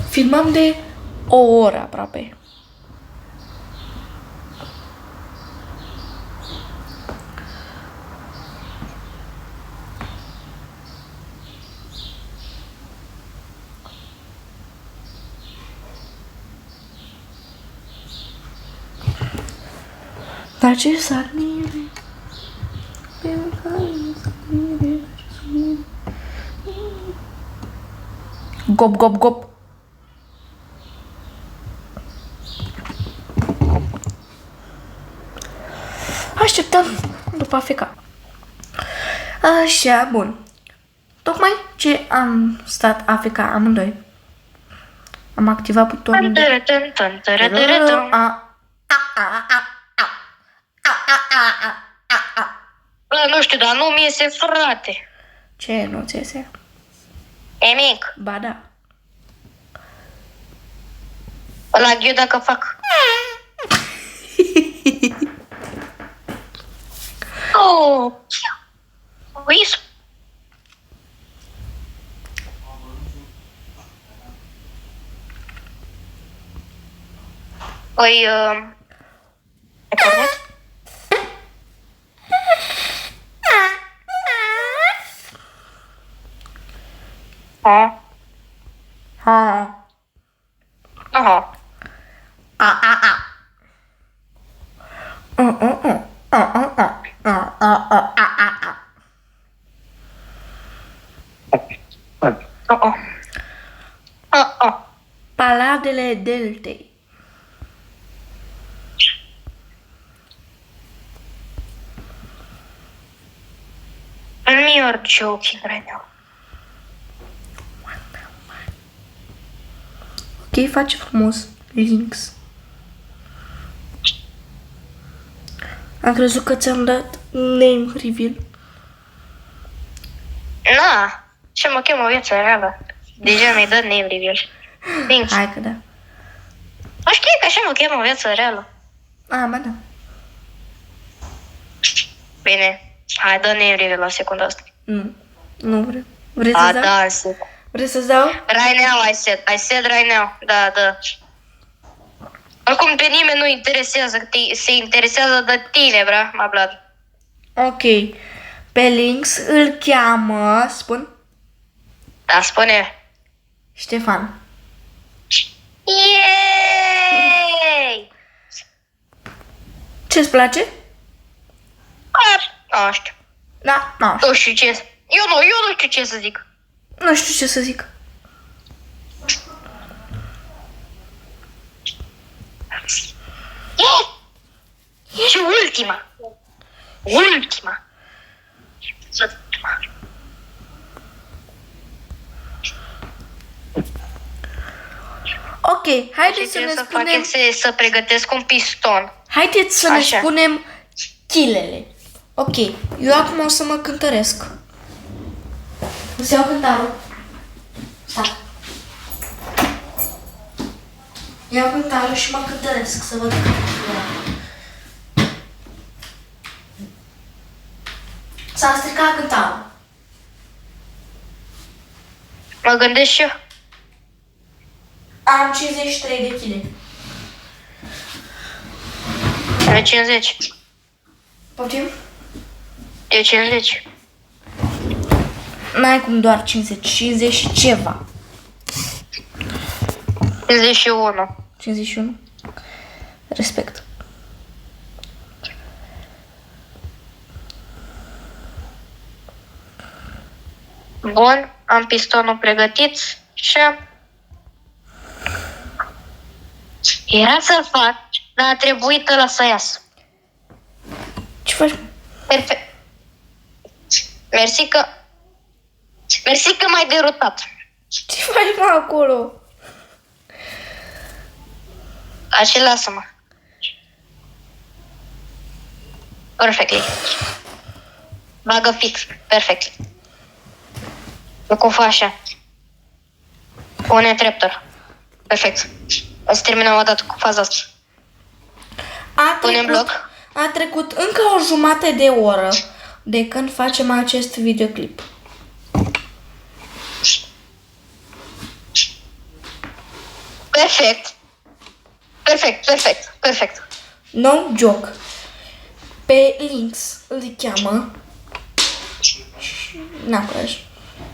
Filmam de o oră aproape. Dar ce să admire? Gop, gop, gop. Așteptăm după AFK. Așa, bun. Tocmai ce am stat AFK amândoi. Am activat butonul de...
Nu știu, dar nu mi iese, frate.
Ce nu ți iese?
E mic.
Ba da.
Ăla ghiu dacă fac. Oh, wisp. Păi, ai pornit? Ha?
Ha.
Aha. Oh.
ale deltei.
You're joking right now.
Ok, face frumos. Links. Am crezut că ți-am dat name reveal.
Na, ce mă chem o viață reală. Deja mi-ai dat name reveal. Thanks.
Hai că da.
Nu știi că așa mă chem o viață reală.
Ba da.
Bine, hai, dă name reveal la secunda asta.
Nu vreau. Vrei să-ți dau?
Da, sigur.
Vrei să-ți dau?
Right now, I said right now. Da. Oricum pe nimeni nu interesează, se interesează de tine, bra, m-a blat.
Ok. Pe links îl cheamă, spun,
Da, spune.
Ștefan.
Yay!
Ce-ți place?
Nu știu.
Da, nu știu.
Nu știu ce. Eu nu știu ce să zic.
Nu știu ce să zic.
Și ultima.
Ok, haideți să ne
Să
spunem...
să pregătesc un piston.
Haideți să ne
Așa.
spunem chilele. Ok, eu acum o să mă cântăresc. Îți iau cântarul. Stai. Iau cântarul și mă cântăresc să văd cât. S-a stricat cântarul.
Mă gândesc și eu.
Am 53 de kg.
Eu 50.
Poftim?
Eu 50.
N-ai cum doar 50, 50 și ceva.
51.
51. Respect.
Bun, am pistonul pregătit și... Era să-l fac, dar a trebuit ăla să iasă.
Ce faci?
Perfect. Mersi că m-ai derutat.
Ce faci, mă, acolo?
Așa, lasă-mă. Perfect. Bagă fix. Perfect. Eu cum fac așa. Pune treptor. Perfect. O să terminăm o dată cu faza asta. Punem bloc.
A trecut încă o jumătate de oră de când facem acest videoclip.
Perfect.
No joke. Pe links îl cheamă. N-am curaj.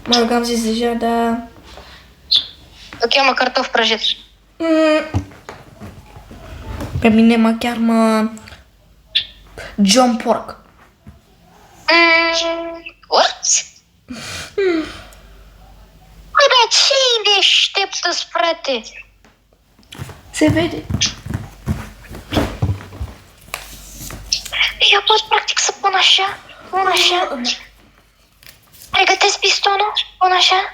Mă rog, am zis deja, dar...
O cheamă cartof prăjit.
Pe mine mă cheamă John Pork.
What? Bă, dar ce deșteptă-s, frate?
Se vede.
Eu pot practic să pun așa. Pregătesc pistonul. Pun așa.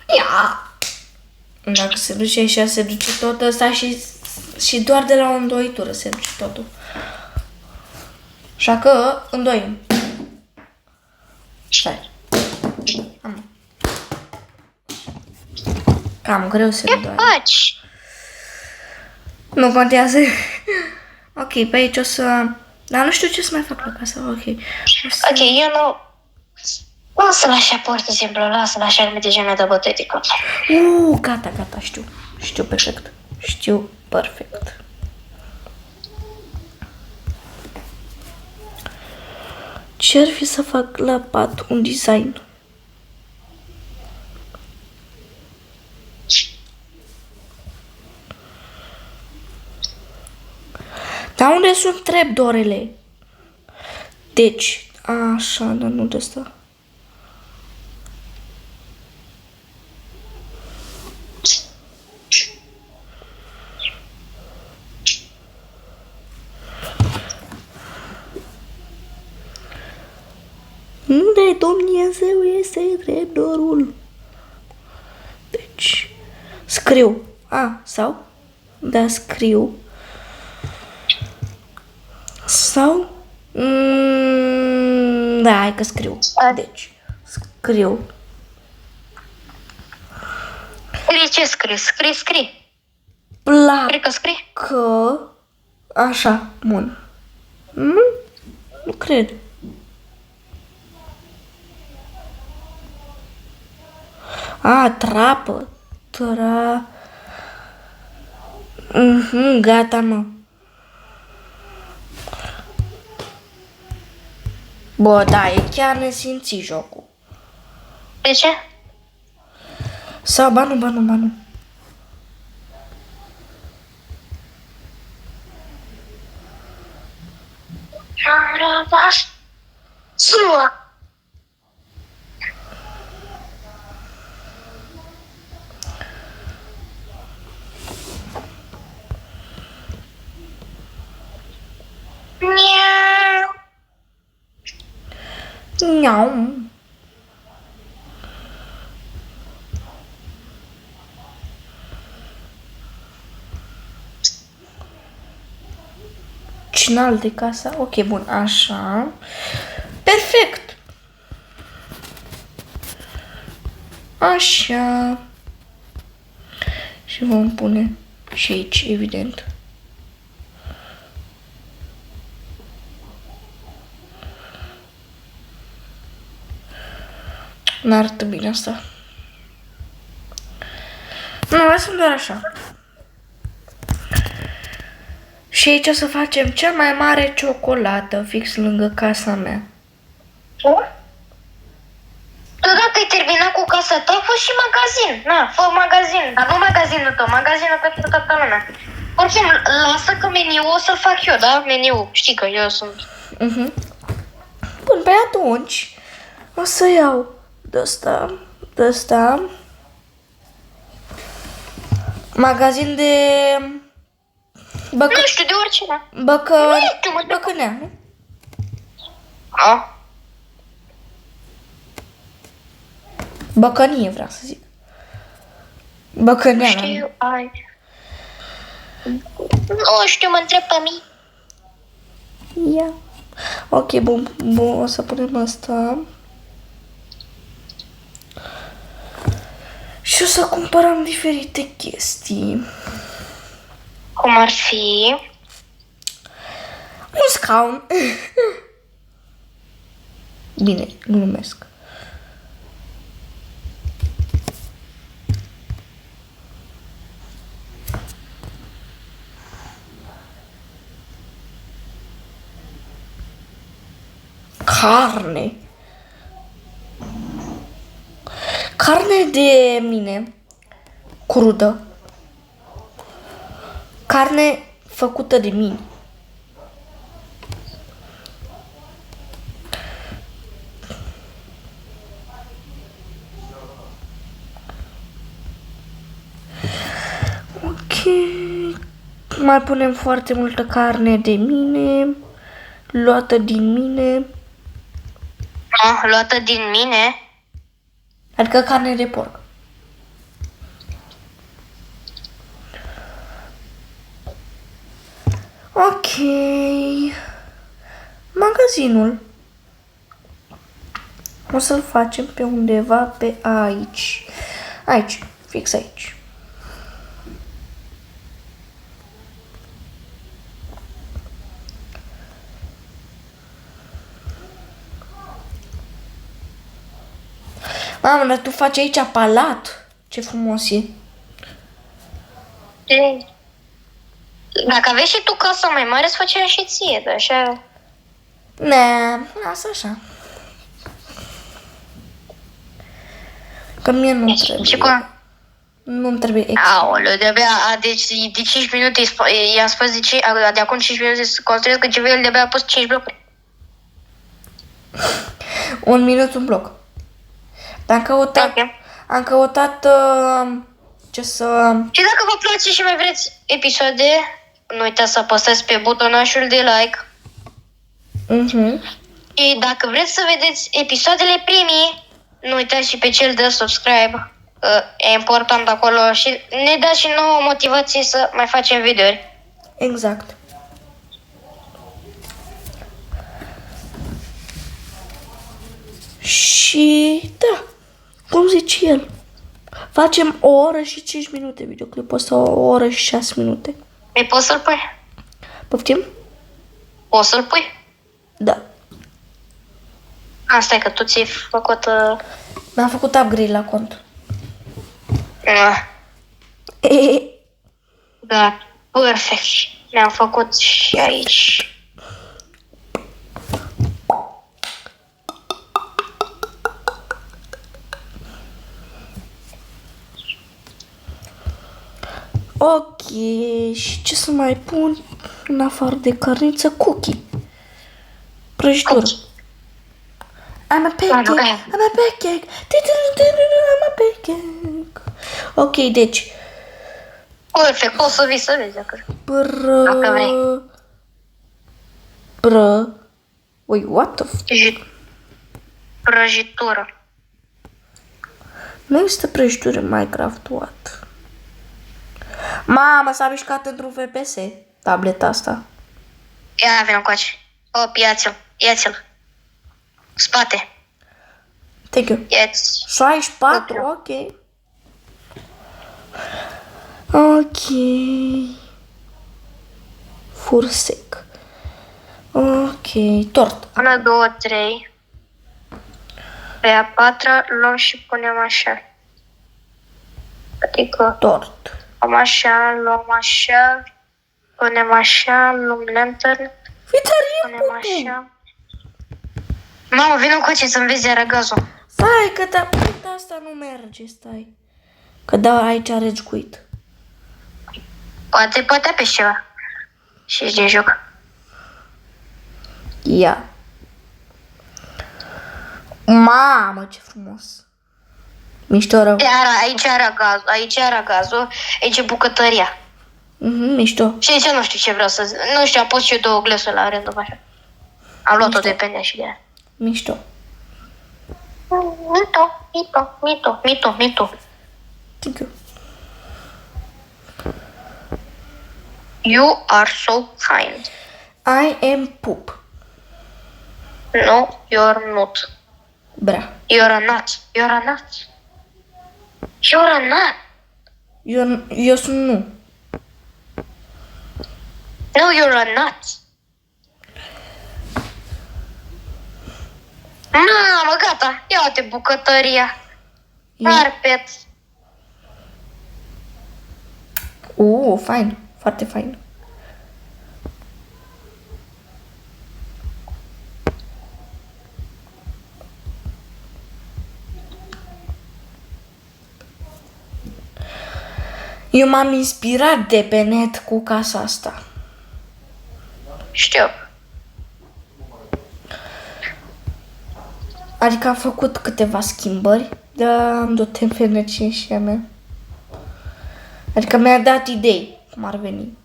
Ia. Dacă se duce așa, se duce tot ăsta și doar de la o îndoitură se duce totul. Așa că îndoim. Stai. Cam greu să
Ce
îndoim.
faci?
Nu contează. Ok, pe aici o să... Dar nu știu ce să mai fac la casă. Ok.
Ok, eu nu... Lasă-l așa, pur și simplu, lasă-l așa, că deja mi-a dat bătăi de cap.
Gata, știu. Știu perfect. Ce-ar fi să fac la pat un design? Dar unde sunt trapdoorele? Deci, așa, dar nu de asta. Dumnezeu este dreptorul. Deci, scriu. Sau? Da, scriu. Sau? Da, hai că scriu. Deci, scriu.
Scrii ce scrii? Scrii. Cred că scrii.
Că... Așa, bun. Nu cred. Trapă. Gata, mă. Bă, da, e chiar nesimțit jocul.
De ce?
Sau, ba nu.
Am rămas ziua.
Nhau. Cinal de casa. Ok, bun, așa. Perfect. Așa. Și vom pune și aici, evident. N-arată bine asta. Nu, lăsăm doar așa. Și aici o să facem cea mai mare ciocolată fix lângă casa mea.
Tu dacă ai terminat cu casa ta, fă și magazin. Fă magazin. Dar nu magazinul tău, magazinul pentru toată lumea. Oricum, lasă că meniul o să-l fac eu, da? Meniul, știi că eu sunt.
Bun, pe atunci o să iau de ăsta. Magazin de...
Nu știu, de oricine.
Băcânea, nu? Băcănie, vreau să zic. Băcăneală.
Știu, nu știu, mă întreb pe mine.
Ia. Ok, bun, o să punem asta. Și o să cumpărăm diferite chestii.
Cum ar fi?
Un scaun. Bine, glumesc. Carne. Carne de mine. Crudă. Carne făcută de mine. Ok. Mai punem foarte multă carne de mine. Luată din mine.
Luată din mine?
Adică carne de porc. Ok. Magazinul. O să-l facem pe undeva pe aici. Aici, fix aici. Mamă, dar tu faci aici palat. Ce frumos e.
Dacă aveai și tu casa mai mare, îți făceam și ție, dar așa...
Ne, lasă așa. Că mie nu trebuie.
Și cum?
Nu-mi trebuie extra.
Aoleu, de-abia, deci de 5 minute i-am spus de acum 5 minute să construiesc că el de-abia a pus 5 blocuri.
1 minut un bloc. Dar am căutat ce să...
Și dacă vă place și mai vreți episoade, nu uitați să apăsați pe butonașul de like. Și dacă vreți să vedeți episoadele primii, nu uitați și pe cel de subscribe. E important acolo și ne dați și nouă motivație să mai facem videouri.
Exact. Și da, cum zice el, facem o oră și 5 minute videoclipul ăsta, o oră și 6 minute.
Păi poți să-l pui?
Poftim?
Poți să-l pui?
Da.
Asta e că tu ți-ai făcut...
Mi-am făcut upgrade la cont.
Da, perfect. Mi-am făcut și aici.
Ok, și ce să mai pun în afară de carniță? Cookie. Prăjitură. I'm a pancake, I'm a pancake, I'm a pancake. Ok, deci.
Perfect, poți să vii să vezi dacă vrei.
Wait, what the
Prăjitură.
Nu există prăjitură în Minecraft, what? Mama, s-a mișcat într-un FPS tableta asta.
Ia, vină încoace. Op, ia-ți-l. Spate.
Thank you.
Ia-ți.
64, ok. Ok. Fursec. Ok, tort.
1, 2, 3. Pe a patra luăm și punem așa. Adică
Tort.
luăm așa, punem așa, luăm lantern, punem așa. Mamă, vină încoace să-mi vezi aragazul.
Stai, că asta nu merge, stai. Că da, aici are zguit.
Poate apeși ceva. Și ești din joc.
Ia. Mamă, ce frumos. Mișto rău.
Aici era gazul, aici e bucătăria.
Mișto.
Și aici nu știu ce vreau să zic. Nu știu, am pus și eu 2 glesuri la rândul așa. Am luat-o dependent și de aia.
Mișto.
Mito.
Thank you.
You are so kind.
I am poop.
No, you're not.
Bra.
You're a nut.
Eu sunt nu.
No, you're a nut. Mamă, gata. Ia uite bucătăria. Carpet.
Fain. Foarte fain. Eu m-am inspirat de pe net cu casa asta.
Știu.
Adică am făcut câteva schimbări, dar am dat energie și a mea. Adică mi-a dat idei cum ar veni.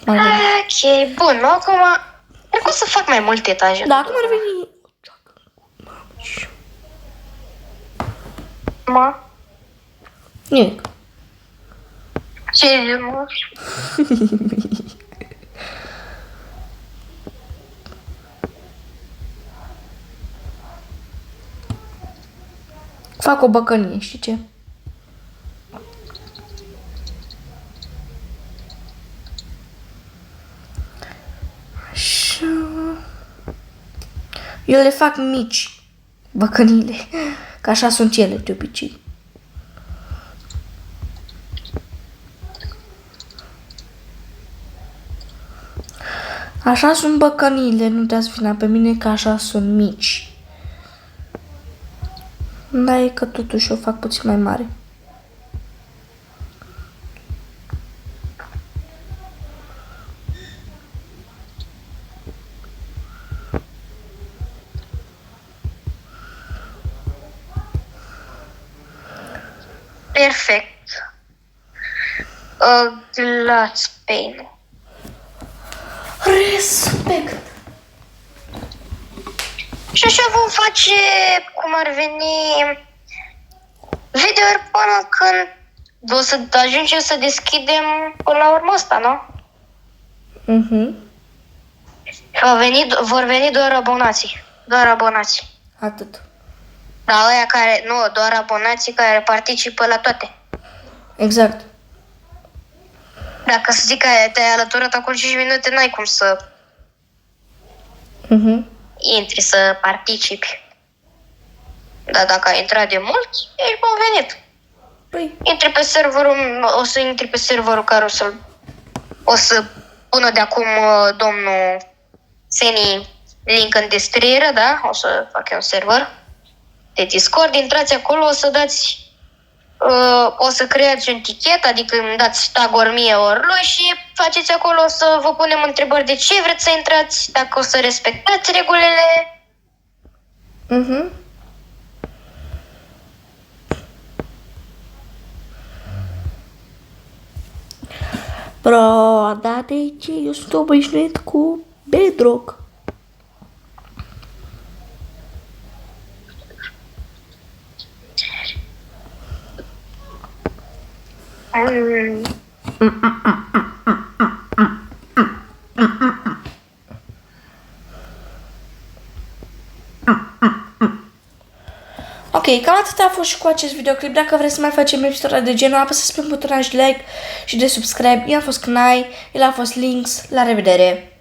Ok, bun, acum o să fac mai multe etaje.
Da, cum ar veni?
Mă?
Nimic.
Ce e, mă?
Fac o băcănie, știi ce? Așa. Eu le fac mici, băcănile, că așa sunt ele de obicei. Așa sunt băcănile, nu dați vina pe mine că așa sunt mici. Da, e că totuși o fac puțin mai mare.
Perfect. Glass pane.
Respect!
Și așa vom face, cum ar veni, videouri până când o să ajungem să deschidem până la urmă asta, nu?
Mhm.
Vor veni doar abonații. Doar abonații.
Atât.
Dar ăia care, nu, doar abonații care participă la toate.
Exact.
Dacă să zic că te-ai alăturat acum 5 minute, n-ai cum să
Mhm.
intri să participi. Dar dacă ai intrat de mult, ești bun venit.
Păi,
Intri pe serverul, o să intri pe serverul care o să pună de acum domnul Seni link în descriere, da? O să fac eu un server de Discord, intrați acolo, o să dați o să creați un tichet, adică îmi dați tag-ori mie ori lui și faceți acolo, o să vă punem întrebări de ce vreți să intrați, dacă o să respectați regulile.
mhm. Bro, da de ce? Eu sunt obișnuit cu Bedrock. Ok, cam atât a fost și cu acest videoclip. Dacă vreți să mai facem episoade de genul, apăsați pe butonul de like și de subscribe. Eu am fost Knai, el a fost Lynx. La revedere!